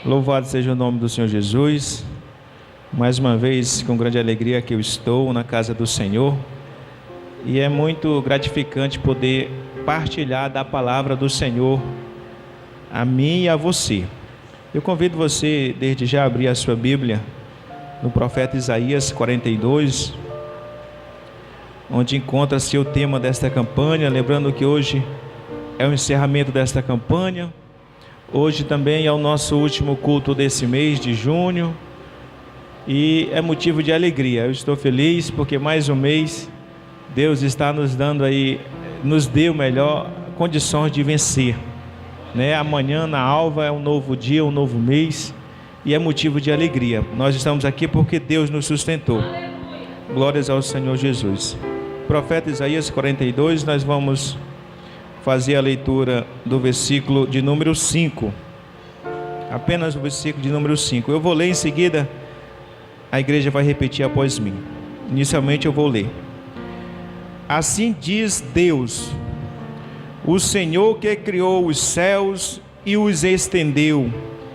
Louvado seja o nome do Senhor Jesus. Mais uma vez, com grande alegria que eu estou na casa do Senhor. E é muito gratificante poder partilhar da palavra do Senhor a mim e a você. Eu convido você, desde já, a abrir a sua Bíblia no profeta Isaías 42, onde encontra-se o tema desta campanha. Lembrando que hoje é o encerramento desta campanha. Hoje também é o nosso último culto desse mês de junho. E é motivo de alegria. Eu estou feliz porque mais um mês Deus está nos dando aí, nos deu melhor condições de vencer, né? Amanhã na alva é um novo dia, um novo mês, e é motivo de alegria. Nós estamos aqui porque Deus nos sustentou. Glórias ao Senhor Jesus. Profeta Isaías 42, nós vamos fazer a leitura do versículo de número 5. Apenas o versículo de número 5. Eu vou ler em seguida, a igreja vai repetir após mim. Inicialmente eu vou ler. Assim diz Deus, o Senhor que criou os céus e os estendeu,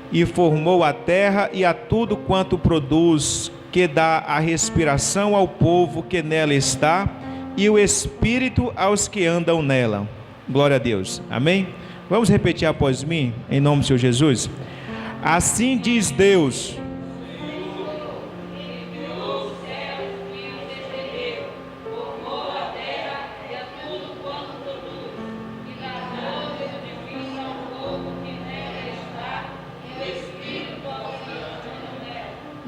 e formou a terra e a tudo quanto produz, que dá a respiração ao povo que nela está, e o espírito aos que andam nela. Glória a Deus. Amém? Vamos repetir após mim, em nome do Senhor Jesus. Assim diz Deus,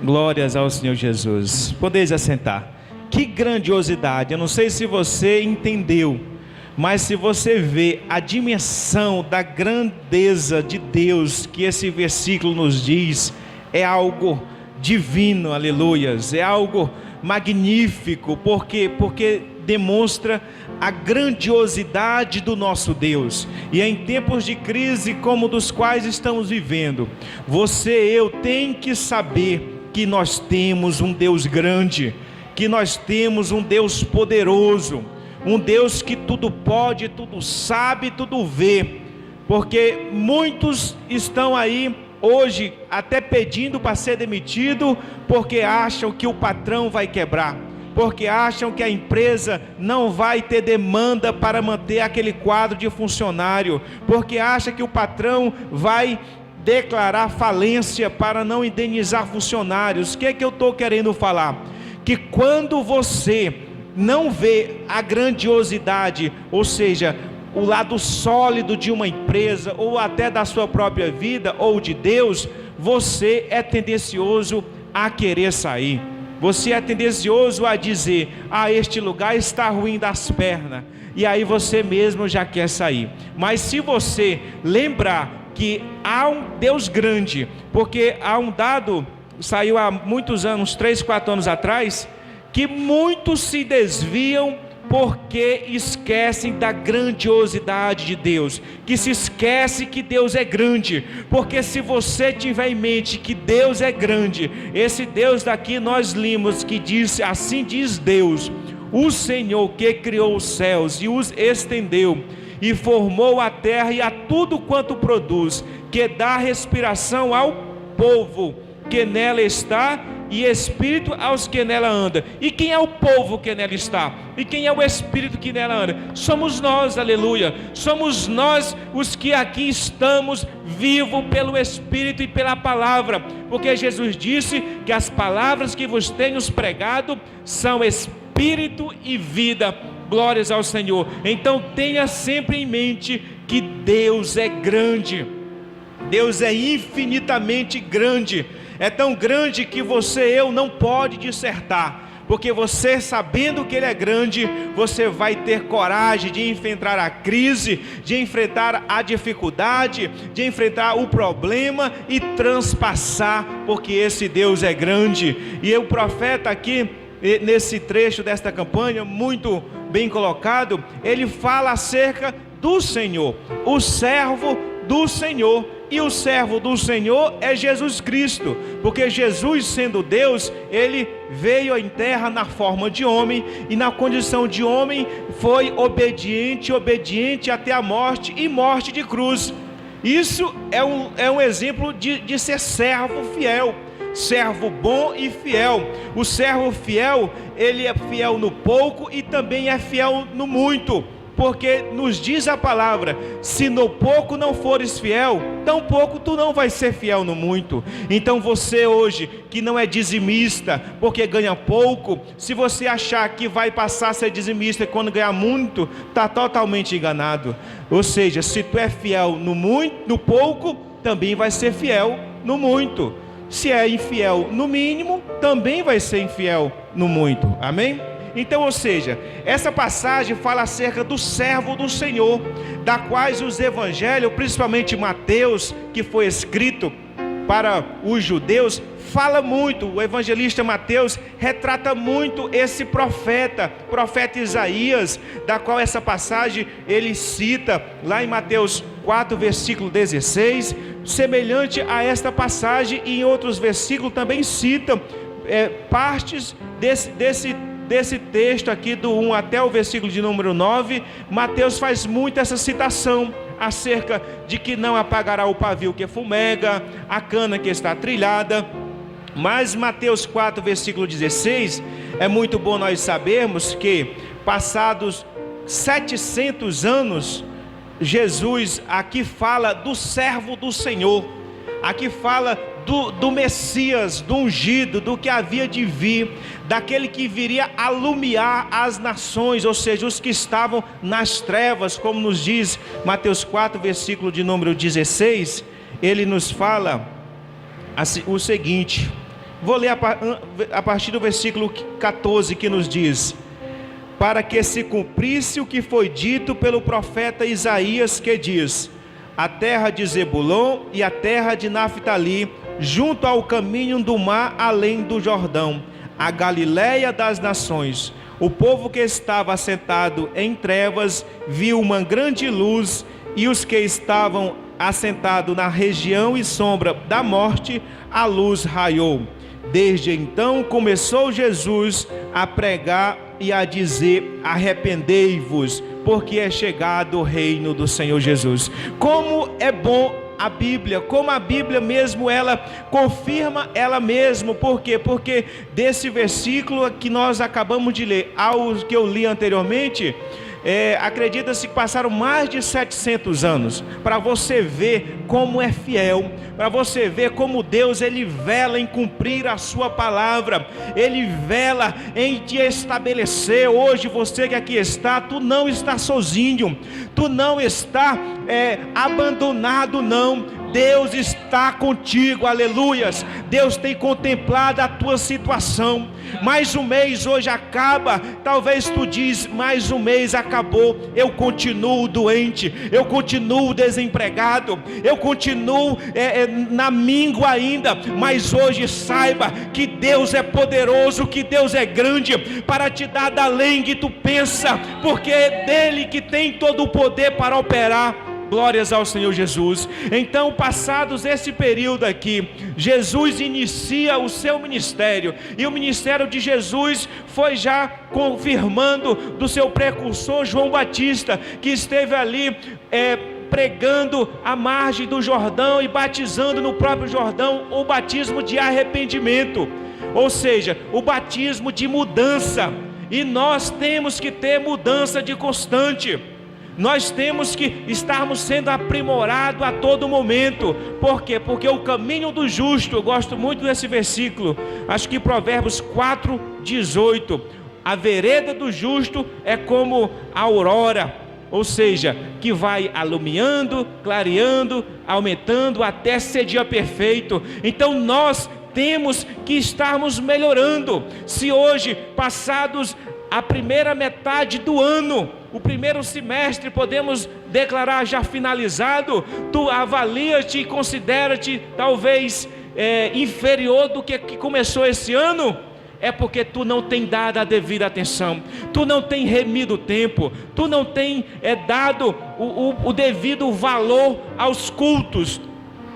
glórias ao Senhor Jesus. Podeis assentar. Que grandiosidade. Eu não sei se você entendeu, mas se você vê a dimensão da grandeza de Deus que esse versículo nos diz, é algo divino, aleluias, é algo magnífico, porque demonstra a grandiosidade do nosso Deus. E é em tempos de crise como dos quais estamos vivendo, você e eu tem que saber que nós temos um Deus grande, que nós temos um Deus poderoso, um Deus que tudo pode, tudo sabe, tudo vê. Porque muitos estão aí hoje até pedindo para ser demitido, porque acham que o patrão vai quebrar, porque acham que a empresa não vai ter demanda para manter aquele quadro de funcionário, porque acham que o patrão vai declarar falência para não indenizar funcionários. O que é que eu estou querendo falar? Que quando você não vê a grandiosidade, ou seja, o lado sólido de uma empresa, ou até da sua própria vida, ou de Deus, você é tendencioso a querer sair. Você é tendencioso a dizer, este lugar está ruim das pernas, e aí você mesmo já quer sair. Mas se você lembrar que há um Deus grande, porque há um dado, saiu há muitos anos, 3, 4 anos atrás, que muitos se desviam porque esquecem da grandiosidade de Deus, que se esquece que Deus é grande. Porque se você tiver em mente que Deus é grande, esse Deus daqui nós limos que diz, assim diz Deus, o Senhor que criou os céus e os estendeu, e formou a terra e a tudo quanto produz, que dá respiração ao povo que nela está, e espírito aos que nela andam. E quem é o povo que nela está? E quem é o espírito que nela anda? Somos nós, aleluia. Somos nós os que aqui estamos vivos pelo Espírito e pela palavra, porque Jesus disse que as palavras que vos tenho pregado são espírito e vida. Glórias ao Senhor. Então tenha sempre em mente que Deus é grande. Deus é infinitamente grande. É tão grande que você e eu não pode dissertar, porque você, sabendo que Ele é grande, você vai ter coragem de enfrentar a crise, de enfrentar a dificuldade, de enfrentar o problema e transpassar, porque esse Deus é grande. E o profeta aqui, nesse trecho desta campanha, muito bem colocado, ele fala acerca do Senhor, o servo do Senhor. E o servo do Senhor é Jesus Cristo, porque Jesus, sendo Deus, Ele veio em terra na forma de homem, e na condição de homem foi obediente até a morte, e morte de cruz. Isso é um exemplo de ser servo fiel, servo bom e fiel. O servo fiel, ele é fiel no pouco e também é fiel no muito, porque nos diz a palavra: se no pouco não fores fiel, tão pouco tu não vais ser fiel no muito. Então você hoje, que não é dizimista, porque ganha pouco, se você achar que vai passar a ser dizimista quando ganhar muito, está totalmente enganado. Ou seja, se tu é fiel no muito, no pouco, também vai ser fiel no muito. Se é infiel no mínimo, também vai ser infiel no muito. Amém? Então, ou seja, essa passagem fala acerca do servo do Senhor, da quais os evangelhos, principalmente Mateus, que foi escrito para os judeus, fala muito. O evangelista Mateus retrata muito esse profeta Isaías, da qual essa passagem ele cita lá em Mateus 4, versículo 16, semelhante a esta passagem, e em outros versículos também citam partes desse texto aqui, do 1 até o versículo de número 9. Mateus faz muito essa citação acerca de que não apagará o pavio que fumega, a cana que está trilhada. Mas Mateus 4, versículo 16, é muito bom nós sabermos que, passados 700 anos, Jesus aqui fala do servo do Senhor, aqui fala do Messias, do ungido, do que havia de vir, daquele que viria alumiar as nações, ou seja, os que estavam nas trevas, como nos diz Mateus 4, versículo de número 16, ele nos fala o seguinte, vou ler a partir do versículo 14, que nos diz: para que se cumprisse o que foi dito pelo profeta Isaías, que diz: a terra de Zebulon e a terra de Naftali, junto ao caminho do mar além do Jordão, a Galileia das nações. O povo que estava assentado em trevas viu uma grande luz, e os que estavam assentados na região e sombra da morte, a luz raiou. Desde então começou Jesus a pregar e a dizer: arrependei-vos, porque é chegado o reino do Senhor Jesus. Como é bom a Bíblia, como a Bíblia mesmo, ela confirma ela mesma. Por quê? Porque desse versículo que nós acabamos de ler ao que eu li anteriormente, acredita-se que passaram mais de 700 anos, para você ver como é fiel, para você ver como Deus, ele vela em cumprir a sua palavra, ele vela em te estabelecer. Hoje você que aqui está, tu não está sozinho, tu não está abandonado, não. Deus está contigo, aleluias. Deus tem contemplado a tua situação. Mais um mês hoje acaba, talvez tu diz: mais um mês acabou, eu continuo doente, eu continuo desempregado, eu continuo na míngua ainda. Mas hoje saiba que Deus é poderoso, que Deus é grande para te dar da além que tu pensa, porque é dele que tem todo o poder para operar. Glórias ao Senhor Jesus. Então, passados esse período aqui, Jesus inicia o seu ministério, e o ministério de Jesus foi já confirmando do seu precursor João Batista, que esteve ali pregando à margem do Jordão e batizando no próprio Jordão, o batismo de arrependimento, ou seja, o batismo de mudança. E nós temos que ter mudança de constante. Nós temos que estarmos sendo aprimorados a todo momento. Por quê? Porque o caminho do justo, eu gosto muito desse versículo, acho que Provérbios 4, 18, a vereda do justo é como a aurora, ou seja, que vai alumiando, clareando, aumentando até ser dia perfeito. Então nós temos que estarmos melhorando. Se hoje, passados a primeira metade do ano, o primeiro semestre, podemos declarar já finalizado, tu avalia-te e considera-te talvez inferior do que começou esse ano, é porque tu não tem dado a devida atenção, tu não tem remido o tempo, tu não tem dado o devido valor aos cultos,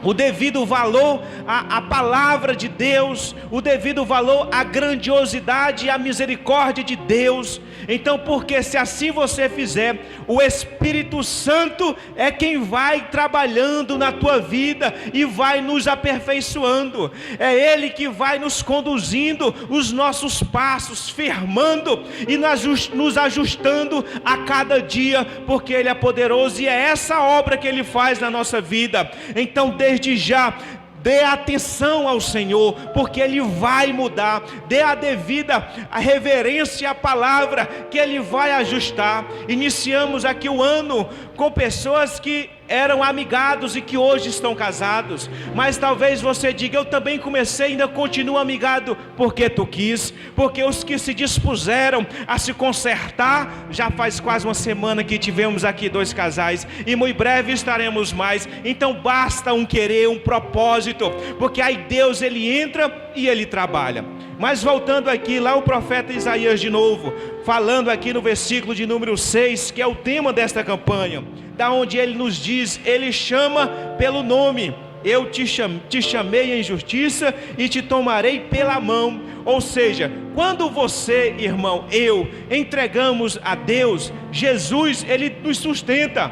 o devido valor a palavra de Deus, o devido valor à grandiosidade e à misericórdia de Deus. Então, porque se assim você fizer, o Espírito Santo é quem vai trabalhando na tua vida e vai nos aperfeiçoando. É Ele que vai nos conduzindo os nossos passos, firmando e nos ajustando a cada dia, porque Ele é poderoso e é essa obra que Ele faz na nossa vida. Então, desde já, dê atenção ao Senhor, porque Ele vai mudar. Dê a devida reverência à palavra, que Ele vai ajustar. Iniciamos aqui o ano com pessoas que eram amigados e que hoje estão casados. Mas talvez você diga: eu também comecei e ainda continuo amigado, porque tu quis. Porque os que se dispuseram a se consertar, já faz quase uma semana que tivemos aqui 2 casais, e muito breve estaremos mais. Então basta um querer, um propósito, porque aí Deus, Ele entra e Ele trabalha. Mas voltando aqui, lá o profeta Isaías de novo, falando aqui no versículo de número 6, que é o tema desta campanha, da onde ele nos diz, ele chama pelo nome: eu te chamei em justiça e te tomarei pela mão. Ou seja, quando você, irmão, eu entregamos a Deus, Jesus, Ele nos sustenta.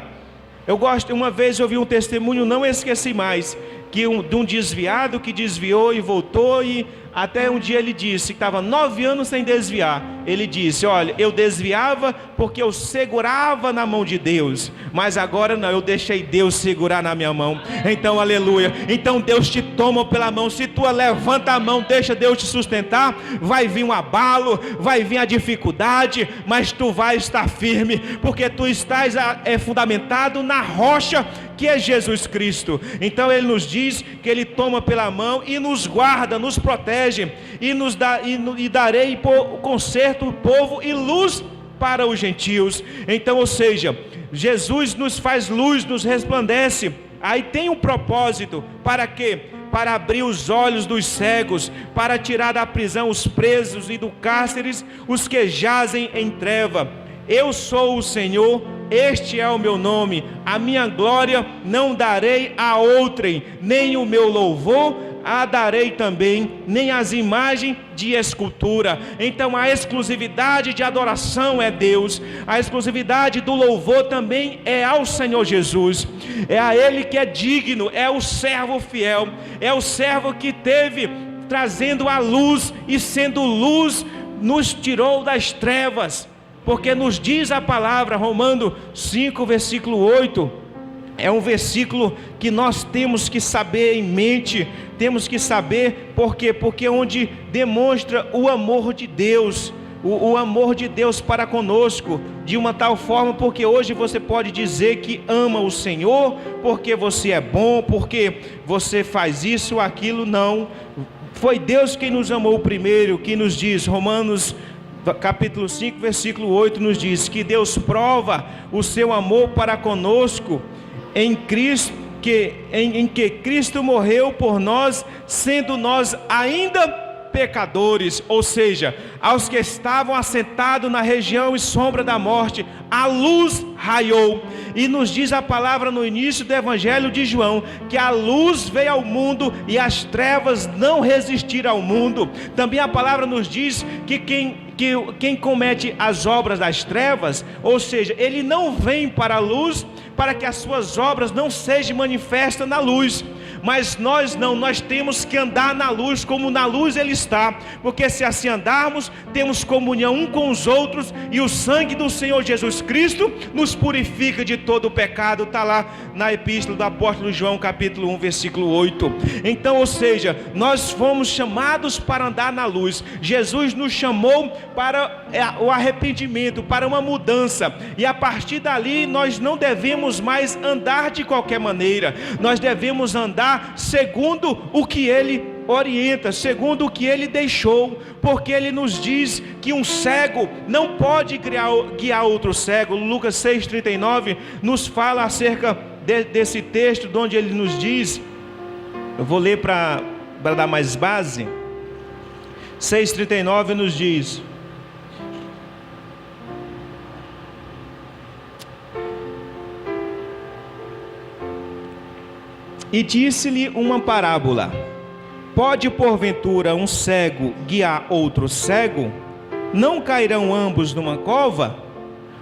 Uma vez eu vi um testemunho, não esqueci mais, de um desviado que desviou e voltou, e até um dia ele disse que estava 9 anos sem desviar. Ele disse: olha, eu desviava porque eu segurava na mão de Deus, mas agora não, eu deixei Deus segurar na minha mão. Então, aleluia. Então Deus te toma pela mão. Se tu levanta a mão, deixa Deus te sustentar, vai vir um abalo, vai vir a dificuldade, mas tu vai estar firme, porque tu estás fundamentado na rocha que é Jesus Cristo. Então Ele nos diz que Ele toma pela mão e nos guarda, nos protege, e darei conserto o povo e luz para os gentios. Então, ou seja, Jesus nos faz luz, nos resplandece. Aí tem um propósito: para quê? Para abrir os olhos dos cegos, para tirar da prisão os presos e do cárcere os que jazem em treva. Eu sou o Senhor, este é o meu nome, a minha glória não darei a outrem, nem o meu louvor a darei também, nem as imagens de escultura. Então a exclusividade de adoração é Deus, a exclusividade do louvor também é ao Senhor Jesus. É a Ele que é digno, é o servo fiel, é o servo que teve trazendo a luz, e sendo luz nos tirou das trevas. Porque nos diz a palavra, Romanos 5, versículo 8, é um versículo que nós temos que saber em mente, temos que saber, por quê? Porque é onde demonstra o amor de Deus, o amor de Deus para conosco, de uma tal forma, porque hoje você pode dizer que ama o Senhor, porque você é bom, porque você faz isso ou aquilo. Não, foi Deus quem nos amou primeiro, que nos diz, Romanos capítulo 5, versículo 8, nos diz que Deus prova o seu amor para conosco em Cristo, em que Cristo morreu por nós, sendo nós ainda pecadores. Ou seja, aos que estavam assentados na região e sombra da morte, a luz raiou. E nos diz a palavra no início do Evangelho de João, que a luz veio ao mundo e as trevas não resistiram ao mundo. Também a palavra nos diz que quem comete as obras das trevas, ou seja, ele não vem para a luz, para que as suas obras não sejam manifestas na luz. Mas nós não, nós temos que andar na luz, como na luz Ele está, porque se assim andarmos, temos comunhão um com os outros, e o sangue do Senhor Jesus Cristo nos purifica de todo o pecado. Está lá na epístola do apóstolo João, capítulo 1, versículo 8. Então, ou seja, nós fomos chamados para andar na luz. Jesus nos chamou para o arrependimento, para uma mudança, e a partir dali nós não devemos mais andar de qualquer maneira, nós devemos andar segundo o que Ele orienta, segundo o que Ele deixou, porque Ele nos diz que um cego não pode guiar outro cego. Lucas 6,39 nos fala acerca desse texto, onde Ele nos diz, eu vou ler para dar mais base. 6,39 nos diz: e disse-lhe uma parábola: Pode porventura um cego guiar outro cego? Não cairão ambos numa cova?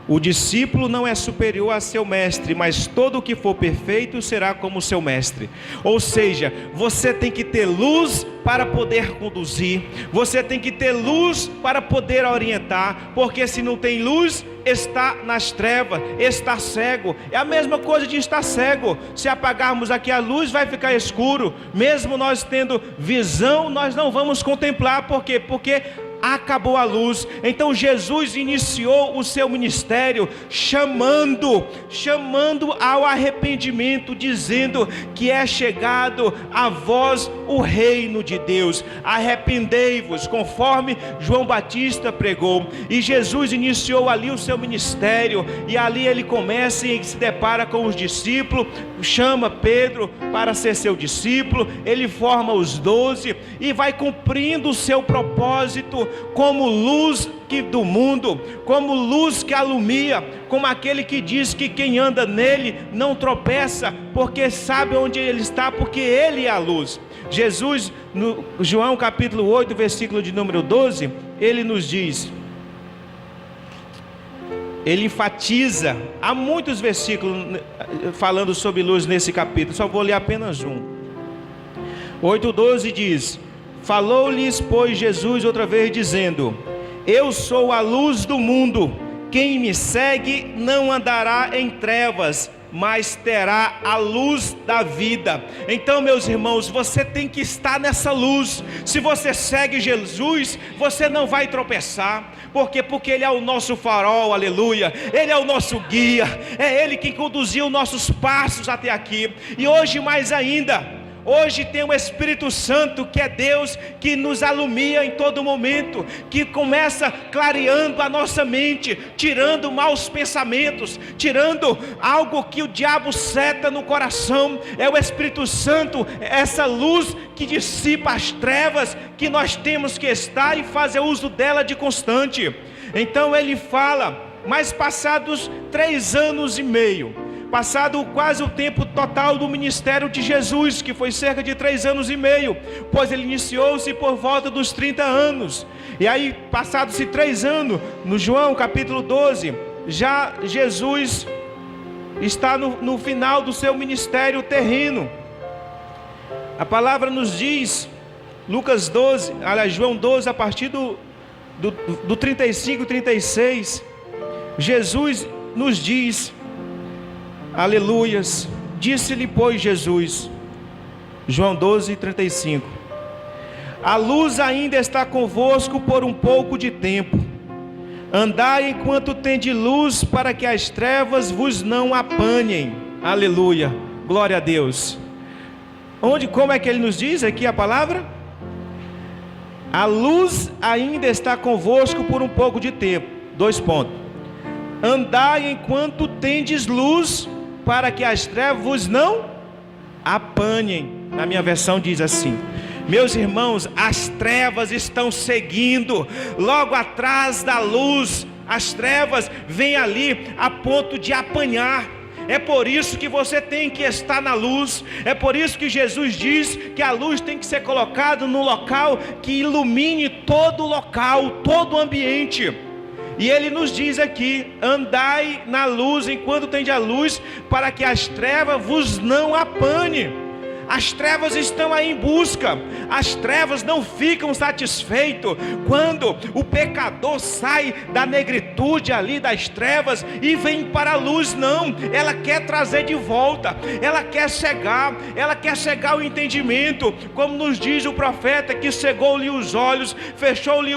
O discípulo não é superior a seu mestre, mas todo o que for perfeito será como seu mestre. Ou seja, você tem que ter luz para poder conduzir, você tem que ter luz para poder orientar, porque se não tem luz, está nas trevas, está cego. É a mesma coisa de estar cego. Se apagarmos aqui a luz, vai ficar escuro. Mesmo nós tendo visão, nós não vamos contemplar. Por quê? Porque acabou a luz. Então Jesus iniciou o seu ministério chamando ao arrependimento, dizendo que é chegado a vós o reino de Deus. Arrependei-vos, conforme João Batista pregou. E Jesus iniciou ali o seu ministério, e ali ele começa e se depara com os discípulos, chama Pedro para ser seu discípulo, ele forma os 12 e vai cumprindo o seu propósito como luz do mundo, como luz que alumia, como aquele que diz que quem anda nele não tropeça, porque sabe onde ele está, porque ele é a luz. Jesus, no João capítulo 8, versículo de número 12, ele nos diz, ele enfatiza, há muitos versículos falando sobre luz nesse capítulo, só vou ler apenas um. 8:12 diz: falou-lhes, pois, Jesus outra vez, dizendo: eu sou a luz do mundo, quem me segue não andará em trevas, mas terá a luz da vida. Então, meus irmãos, você tem que estar nessa luz. Se você segue Jesus, você não vai tropeçar. Por quê? Porque Ele é o nosso farol, aleluia. Ele é o nosso guia, é Ele quem conduziu nossos passos até aqui. E hoje mais ainda, hoje tem o Espírito Santo, que é Deus, que nos alumia em todo momento, que começa clareando a nossa mente, tirando maus pensamentos, tirando algo que o diabo seta no coração. É o Espírito Santo, essa luz que dissipa as trevas, que nós temos que estar e fazer uso dela de constante. Então ele fala, mas passados 3 anos e meio, passado quase o tempo total do ministério de Jesus, que foi cerca de 3 anos e meio, pois ele iniciou-se por volta dos 30 anos, e aí passados-se 3 anos, no João capítulo 12, já Jesus está no final do seu ministério terreno. A palavra nos diz, João 12, a partir do 35, 36, Jesus nos diz, aleluias, disse-lhe, pois, Jesus, João 12, 35, a luz ainda está convosco por um pouco de tempo, andai enquanto tendes luz, para que as trevas vos não apanhem. Aleluia, glória a Deus. Como é que ele nos diz aqui a palavra? A luz ainda está convosco por um pouco de tempo. 2 pontos. Andai enquanto tendes luz, para que as trevas vos não apanhem. Na minha versão diz assim: meus irmãos, as trevas estão seguindo logo atrás da luz. As trevas vêm ali a ponto de apanhar. É por isso que você tem que estar na luz. É por isso que Jesus diz que a luz tem que ser colocada no local que ilumine todo o local, todo o ambiente. E ele nos diz aqui: andai na luz enquanto tendes a luz, para que as trevas vos não apanhem. As trevas estão aí em busca. As trevas não ficam satisfeitas quando o pecador sai da negritude ali das trevas e vem para a luz. Não, ela quer trazer de volta, ela quer cegar o entendimento, como nos diz o profeta, que cegou-lhe os olhos, fechou-lhe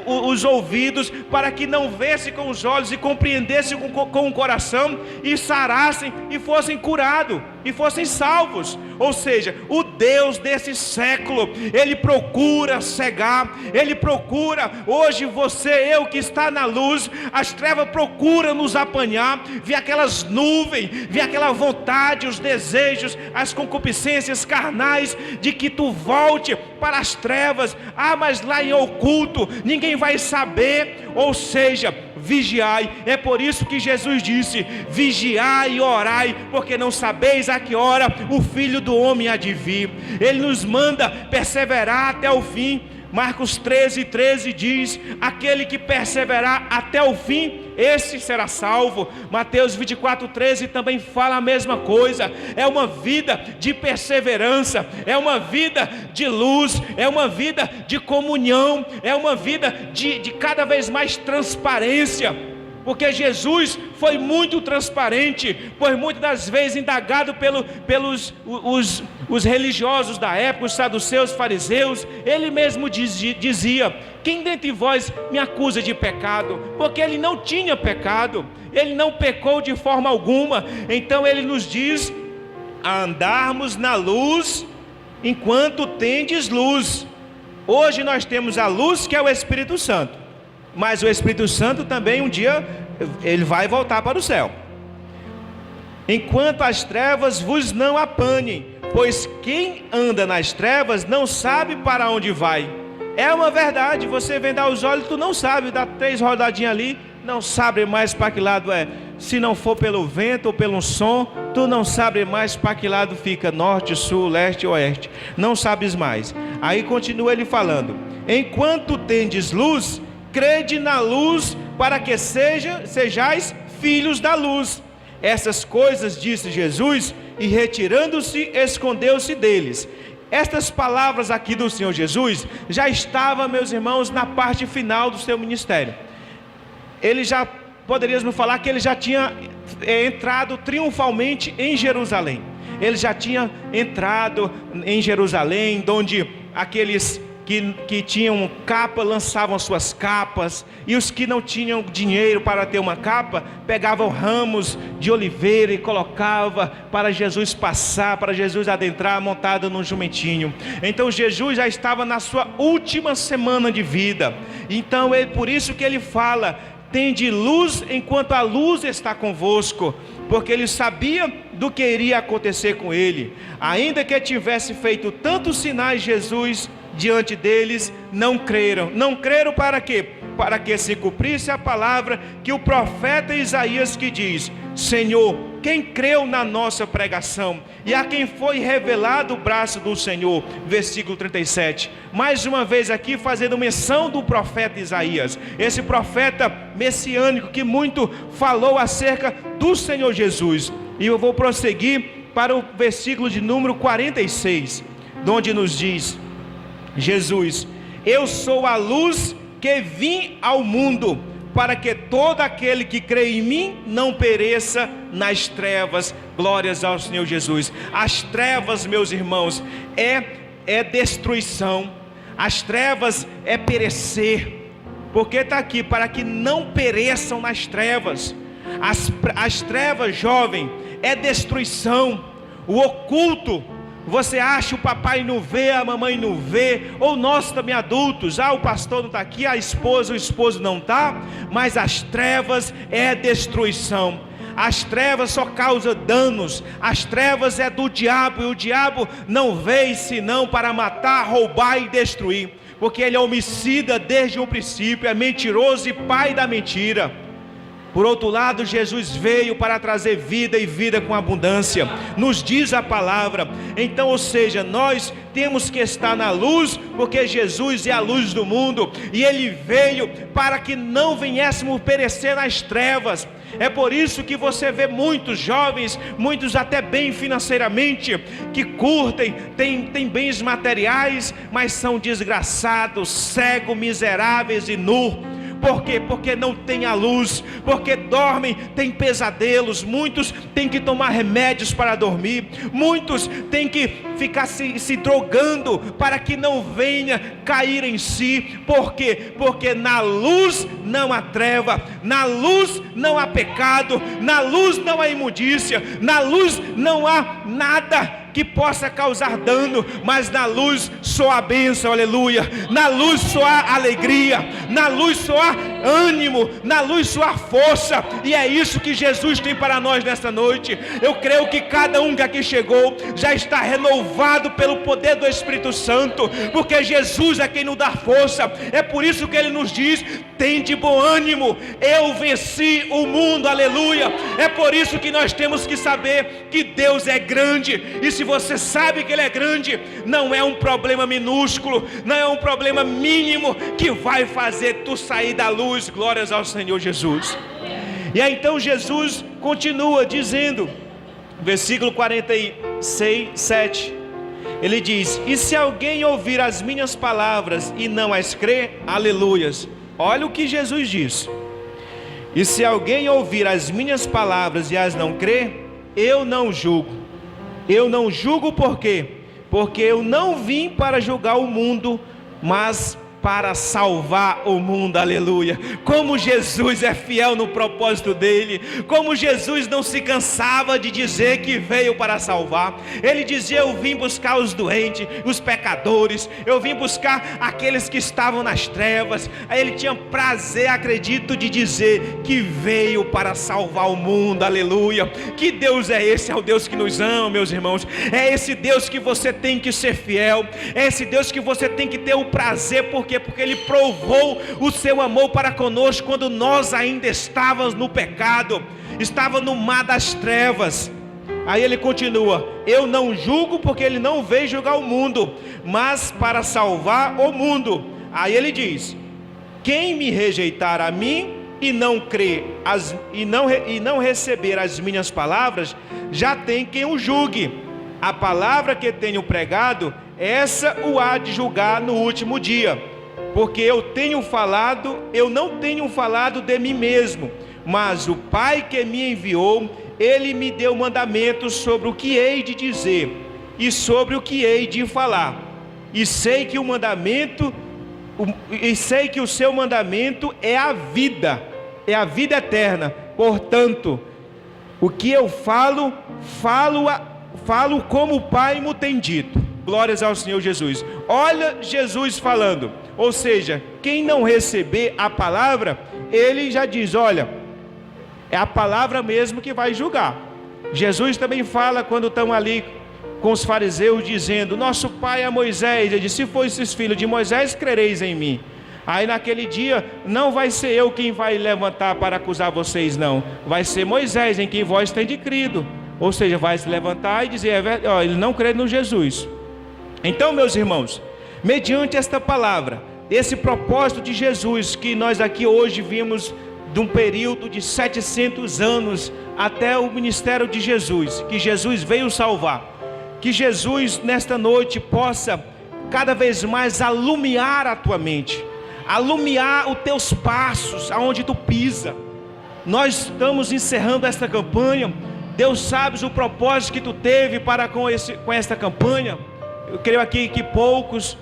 os ouvidos, para que não vesse com os olhos e compreendesse com o coração, e sarassem e fossem curados e fossem salvos. Ou seja, o Deus desse século, ele procura cegar, ele procura, hoje você, eu que está na luz, as trevas procuram nos apanhar, vê aquelas nuvens, vê aquela vontade, os desejos, as concupiscências carnais, de que tu volte para as trevas. Mas lá em oculto, ninguém vai saber. Ou seja, vigiai. É por isso que Jesus disse: vigiai e orai, porque não sabeis a que hora o Filho do Homem há de vir. Ele nos manda perseverar até o fim. Marcos 13:13 diz: aquele que perseverar até o fim, esse será salvo. Mateus 24:13 também fala a mesma coisa. É uma vida de perseverança, é uma vida de luz, é uma vida de comunhão, é uma vida de cada vez mais transparência. Porque Jesus foi muito transparente, pois muitas das vezes indagado pelos religiosos da época, os saduceus, fariseus, ele mesmo dizia: quem dentre vós me acusa de pecado? Porque ele não tinha pecado, ele não pecou de forma alguma. Então ele nos diz a andarmos na luz enquanto tendes luz. Hoje nós temos a luz, que é o Espírito Santo. Mas o Espírito Santo também um dia ele vai voltar para o céu. Enquanto as trevas vos não apanhem, pois quem anda nas trevas não sabe para onde vai. É uma verdade. Você vendar os olhos, tu não sabe, dá 3 rodadinhas ali, não sabe mais para que lado é. Se não for pelo vento ou pelo som, tu não sabe mais para que lado fica, norte, sul, leste ou oeste. Não sabes mais. Aí continua ele falando: enquanto tendes luz, crede na luz, para que sejais filhos da luz. Essas coisas disse Jesus, e retirando-se, escondeu-se deles. Estas palavras aqui do Senhor Jesus já estavam, meus irmãos, na parte final do seu ministério. Ele já, poderíamos falar que ele já tinha entrado triunfalmente em Jerusalém. Ele já tinha entrado em Jerusalém, onde aqueles que tinham capa lançavam suas capas, e os que não tinham dinheiro para ter uma capa pegavam ramos de oliveira e colocava para Jesus passar, para Jesus adentrar montado num jumentinho. Então Jesus já estava na sua última semana de vida. Então por isso que ele fala: tende luz enquanto a luz está convosco, porque ele sabia do que iria acontecer com ele. Ainda que tivesse feito tantos sinais Jesus diante deles, não creram. Não creram para quê? Para que se cumprisse a palavra que o profeta Isaías que diz: Senhor, quem creu na nossa pregação, e a quem foi revelado o braço do Senhor. Versículo 37. Mais uma vez aqui fazendo menção do profeta Isaías, esse profeta messiânico que muito falou acerca do Senhor Jesus. E eu vou prosseguir para o versículo de número 46, onde nos diz Jesus: eu sou a luz que vim ao mundo, para que todo aquele que crê em mim não pereça nas trevas. Glórias ao Senhor Jesus. As trevas, meus irmãos, é destruição. As trevas é perecer. Porque está aqui: para que não pereçam nas trevas. As trevas, jovem, é destruição. O oculto, você acha, o papai não vê, a mamãe não vê, ou nós também adultos, o pastor não está aqui, a esposa, o esposo não está. Mas as trevas é destruição. As trevas só causam danos. As trevas é do diabo, e o diabo não veio senão para matar, roubar e destruir, porque ele é homicida desde o princípio, é mentiroso e pai da mentira. Por outro lado, Jesus veio para trazer vida, e vida com abundância, nos diz a palavra. Então, ou seja, nós temos que estar na luz, porque Jesus é a luz do mundo, e Ele veio para que não viéssemos perecer nas trevas. É por isso que você vê muitos jovens, muitos até bem financeiramente, que curtem, têm bens materiais, mas são desgraçados, cegos, miseráveis e nus. Por quê? Porque não tem a luz, porque dormem, tem pesadelos. Muitos têm que tomar remédios para dormir, muitos têm que ficar se drogando para que não venha cair em si. Por quê? Porque na luz não há treva, na luz não há pecado, na luz não há imundícia, na luz não há nada que possa causar dano, mas na luz só há bênção, aleluia. Na luz só há alegria, na luz só há ânimo, na luz sua força, e é isso que Jesus tem para nós nesta noite. Eu creio que cada um que aqui chegou já está renovado pelo poder do Espírito Santo, porque Jesus é quem nos dá força. É por isso que Ele nos diz: tem de bom ânimo, eu venci o mundo, aleluia. É por isso que nós temos que saber que Deus é grande, e se você sabe que Ele é grande, não é um problema minúsculo, não é um problema mínimo que vai fazer tu sair da luz. Glórias ao Senhor Jesus. E aí então Jesus continua dizendo, versículo 46, 7, ele diz: e se alguém ouvir as minhas palavras e não as crer, aleluias. Olha o que Jesus diz: e se alguém ouvir as minhas palavras e as não crer, eu não julgo. Eu não julgo por quê? Porque eu não vim para julgar o mundo, mas para salvar o mundo, aleluia. Como Jesus é fiel no propósito dele, como Jesus não se cansava de dizer que veio para salvar. Ele dizia: eu vim buscar os doentes, os pecadores, eu vim buscar aqueles que estavam nas trevas. Aí ele tinha prazer, acredito, de dizer que veio para salvar o mundo, aleluia. Que Deus é esse? É o Deus que nos ama, meus irmãos. É esse Deus que você tem que ser fiel, é esse Deus que você tem que ter o prazer. Porque Ele provou o seu amor para conosco quando nós ainda estávamos no pecado, estávamos no mar das trevas. Aí ele continua: eu não julgo, porque Ele não veio julgar o mundo, mas para salvar o mundo. Aí ele diz: quem me rejeitar a mim e não crer e não receber as minhas palavras, já tem quem o julgue. A palavra que tenho pregado, essa o há de julgar no último dia. Porque eu não tenho falado de mim mesmo, mas o Pai que me enviou, Ele me deu mandamentos sobre o que hei de dizer e sobre o que hei de falar. E sei que o seu mandamento é a vida eterna. Portanto, o que eu falo como o Pai me tem dito. Glórias ao Senhor Jesus. Olha Jesus falando. Ou seja, quem não receber a palavra, ele já diz: olha, é a palavra mesmo que vai julgar. Jesus também fala quando estão ali com os fariseus, dizendo: nosso pai é Moisés. Ele diz: se fosseis filho de Moisés, crereis em mim. Aí naquele dia, não vai ser eu quem vai levantar para acusar vocês, não. Vai ser Moisés em quem vós tendes crido. Ou seja, vai se levantar e dizer: ele não crê no Jesus. Então, meus irmãos, mediante esta palavra, esse propósito de Jesus, que nós aqui hoje vimos de um período de 700 anos até o ministério de Jesus, que Jesus veio salvar, que Jesus nesta noite possa cada vez mais alumiar a tua mente, alumiar os teus passos, aonde tu pisa. Nós estamos encerrando esta campanha. Deus sabe o propósito que tu teve para com esta campanha. Eu creio aqui que poucos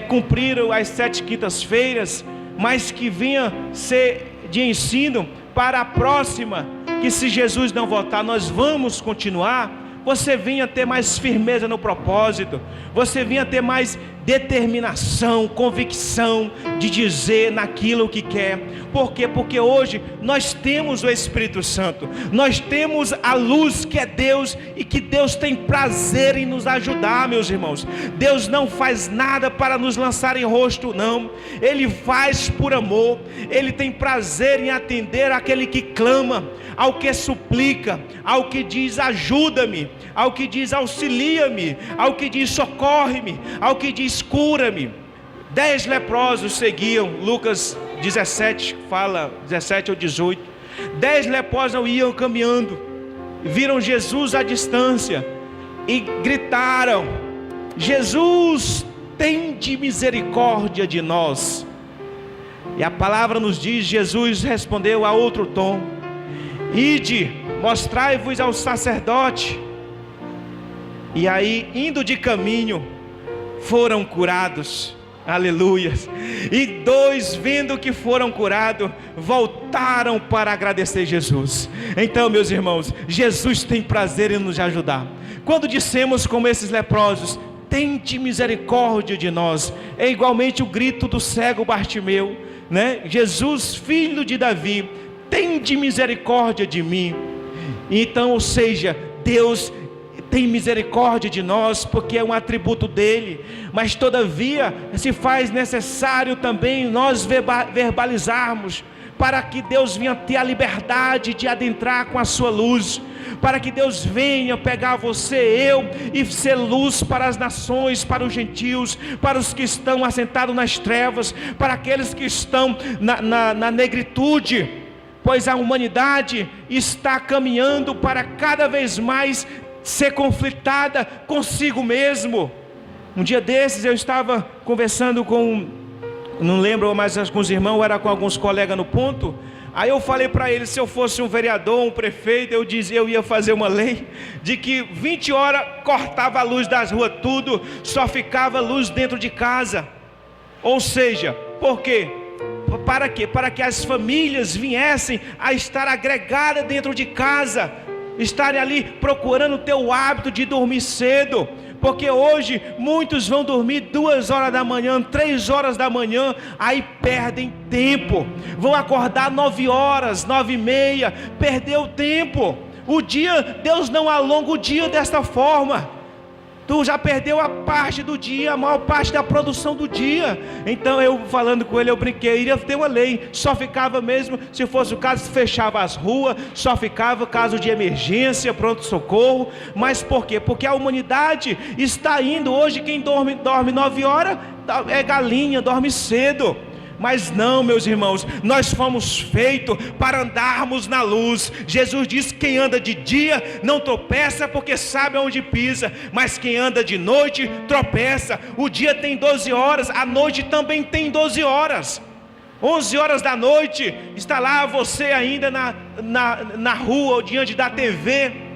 cumpriram as 7 quintas-feiras, mas que vinha ser de ensino para a próxima, que se Jesus não voltar, nós vamos continuar. Você vinha ter mais firmeza no propósito, você vinha ter mais determinação, convicção de dizer naquilo que quer. Por quê? Porque hoje nós temos o Espírito Santo, nós temos a luz que é Deus, e que Deus tem prazer em nos ajudar, meus irmãos. Deus não faz nada para nos lançar em rosto, não. Ele faz por amor. Ele tem prazer em atender aquele que clama, ao que suplica, ao que diz ajuda-me, ao que diz auxilia-me, ao que diz socorre-me, ao que diz cura-me. 10 leprosos seguiam. Lucas 17 fala, 17 ou 18. 10 leprosos iam caminhando, viram Jesus à distância e gritaram: Jesus, tende misericórdia de nós. E a palavra nos diz, Jesus respondeu a outro tom: ide, mostrai-vos ao sacerdote. E aí, indo de caminho, foram curados. Aleluia. E 2, vendo que foram curados, voltaram para agradecer Jesus. Então, meus irmãos, Jesus tem prazer em nos ajudar. Quando dissemos como esses leprosos: tende misericórdia de nós. É igualmente o grito do cego Bartimeu, né? Jesus, filho de Davi, tende misericórdia de mim. Então, ou seja, Deus tem misericórdia de nós, porque é um atributo dele, mas todavia se faz necessário também nós verbalizarmos, para que Deus venha ter a liberdade de adentrar com a sua luz, para que Deus venha pegar você, eu, e ser luz para as nações, para os gentios, para os que estão assentados nas trevas, para aqueles que estão na negritude, pois a humanidade está caminhando para cada vez mais ser conflitada consigo mesmo. Um dia desses eu estava conversando não lembro, mas com os irmãos, era com alguns colegas no ponto. Aí eu falei para eles, se eu fosse um vereador, um prefeito, eu ia fazer uma lei de que 20 horas cortava a luz das ruas tudo, só ficava luz dentro de casa. Ou seja, por quê? Para quê? Para que as famílias viessem a estar agregadas dentro de casa, estarem ali procurando ter o hábito de dormir cedo. Porque hoje muitos vão dormir 2 horas da manhã, 3 horas da manhã, aí perdem tempo. Vão acordar 9 horas, 9h30, perdeu tempo. O dia, Deus não alonga o dia desta forma. Tu já perdeu a parte do dia, a maior parte da produção do dia. Então eu falando com ele, eu brinquei, iria ter uma lei, só ficava mesmo, se fosse o caso, fechava as ruas, só ficava caso de emergência, pronto-socorro. Mas por quê? Porque a humanidade está indo, hoje quem dorme 9 horas, é galinha, dorme cedo. Mas não, meus irmãos, nós fomos feitos para andarmos na luz. Jesus disse: quem anda de dia não tropeça, porque sabe onde pisa, mas quem anda de noite tropeça. O dia tem 12 horas, a noite também tem 12 horas. 11 horas da noite, está lá você ainda na rua ou diante da TV.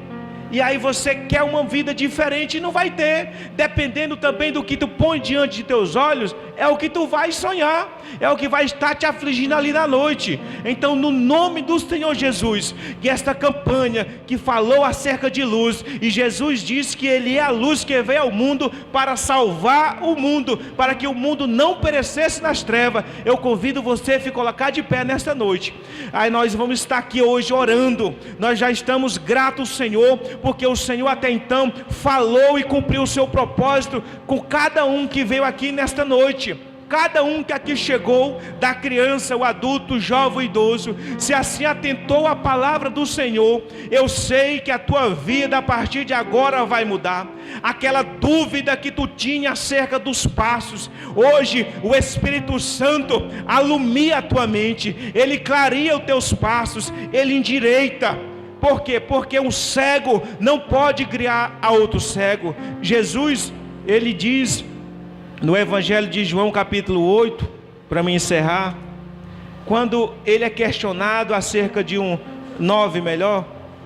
E aí você quer uma vida diferente e não vai ter. Dependendo também do que tu põe diante de teus olhos, é o que tu vai sonhar, é o que vai estar te afligindo ali na noite. Então, no nome do Senhor Jesus, que esta campanha que falou acerca de luz, e Jesus disse que Ele é a luz que veio ao mundo para salvar o mundo, para que o mundo não perecesse nas trevas. Eu convido você a se colocar de pé nesta noite. Aí nós vamos estar aqui hoje orando. Nós já estamos gratos, Senhor, porque o Senhor até então falou e cumpriu o seu propósito com cada um que veio aqui nesta noite. Cada um que aqui chegou, da criança, o adulto, o jovem, o idoso, se assim atentou à palavra do Senhor, eu sei que a tua vida a partir de agora vai mudar. Aquela dúvida que tu tinha acerca dos passos, hoje o Espírito Santo alumia a tua mente, ele clareia os teus passos, ele endireita. Por quê? Porque um cego não pode criar a outro cego. Jesus, ele diz no Evangelho de João capítulo 8, para me encerrar, quando ele é questionado acerca de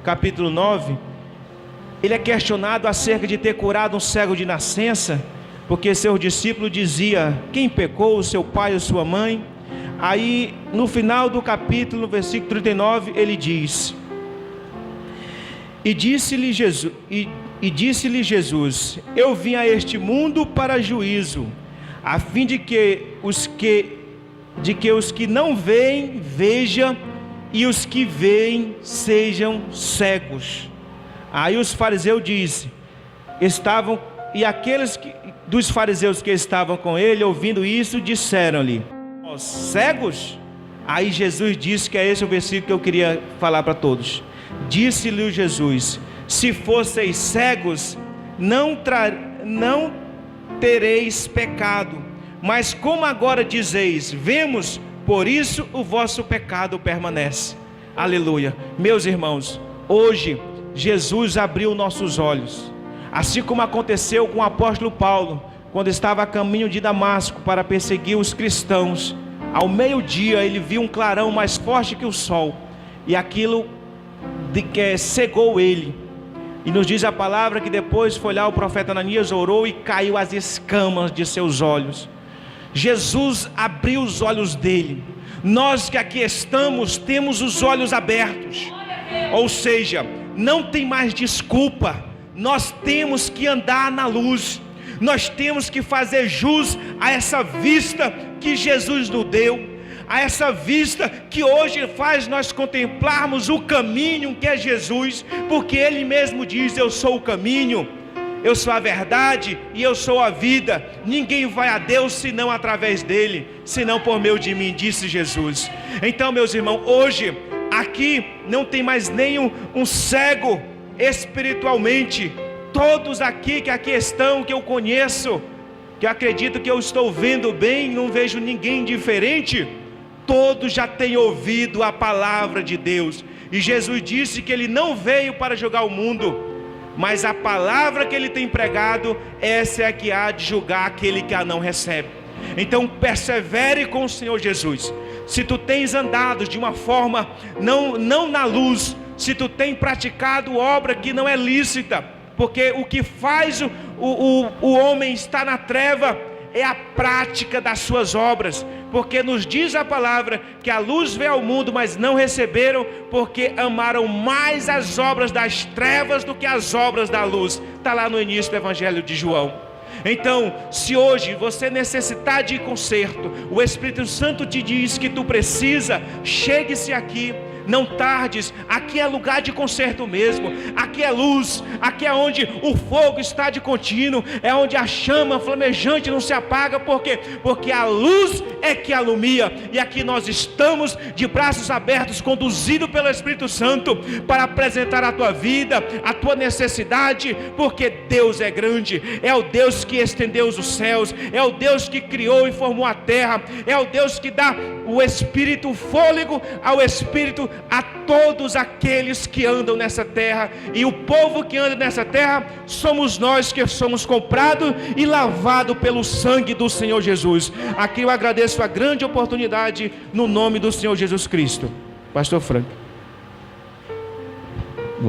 capítulo 9, ele é questionado acerca de ter curado um cego de nascença, porque seus discípulos diziam: quem pecou, seu pai ou sua mãe? Aí no final do capítulo, no versículo 39, ele diz: E disse-lhe Jesus, eu vim a este mundo para juízo, a fim de que os que não veem, vejam, e os que veem sejam cegos. Aí os fariseus dos fariseus que estavam com ele, ouvindo isso, disseram-lhe: cegos? Aí Jesus disse, que é esse o versículo que eu queria falar para todos. Disse-lhe Jesus: se fosseis cegos, não tereis pecado, mas como agora dizeis, vemos, por isso o vosso pecado permanece. Aleluia. Meus irmãos, hoje Jesus abriu nossos olhos, assim como aconteceu com o apóstolo Paulo, quando estava a caminho de Damasco para perseguir os cristãos. Ao meio-dia ele viu um clarão mais forte que o sol, e aquilo cegou ele. E nos diz a palavra que depois foi lá o profeta Ananias, orou e caiu as escamas de seus olhos. Jesus abriu os olhos dele. Nós que aqui estamos temos os olhos abertos, ou seja, não tem mais desculpa. Nós temos que andar na luz. Nós temos que fazer jus a essa vista que Jesus nos deu, a essa vista que hoje faz nós contemplarmos o caminho que é Jesus, porque Ele mesmo diz: eu sou o caminho, eu sou a verdade e eu sou a vida. Ninguém vai a Deus senão através dele, senão por meio de mim, disse Jesus. Então, meus irmãos, hoje aqui não tem mais nenhum cego espiritualmente. Todos aqui que aqui estão, que eu conheço, que eu acredito que eu estou vendo bem, não vejo ninguém diferente. Todos já têm ouvido a palavra de Deus, e Jesus disse que Ele não veio para julgar o mundo, mas a palavra que Ele tem pregado, essa é a que há de julgar aquele que a não recebe. Então persevere com o Senhor Jesus. Se tu tens andado de uma forma não na luz, se tu tens praticado obra que não é lícita, porque o que faz o homem estar na treva é a prática das suas obras, porque nos diz a palavra que a luz veio ao mundo, mas não receberam, porque amaram mais as obras das trevas do que as obras da luz. Está lá no início do Evangelho de João. Então, se hoje você necessitar de conserto, o Espírito Santo te diz que tu precisa, chegue-se aqui. Não tardes, aqui é lugar de conserto mesmo, aqui é luz, aqui é onde o fogo está de contínuo, é onde a chama flamejante não se apaga, porque a luz é que alumia, e aqui nós estamos de braços abertos, conduzidos pelo Espírito Santo, para apresentar a tua vida, a tua necessidade, porque Deus é grande, é o Deus que estendeu os céus, é o Deus que criou e formou a terra, é o Deus que dá o Espírito, o fôlego ao Espírito, a todos aqueles que andam nessa terra. E o povo que anda nessa terra somos nós, que somos comprados e lavados pelo sangue do Senhor Jesus. Aqui eu agradeço a grande oportunidade, no nome do Senhor Jesus Cristo. Pastor Frank.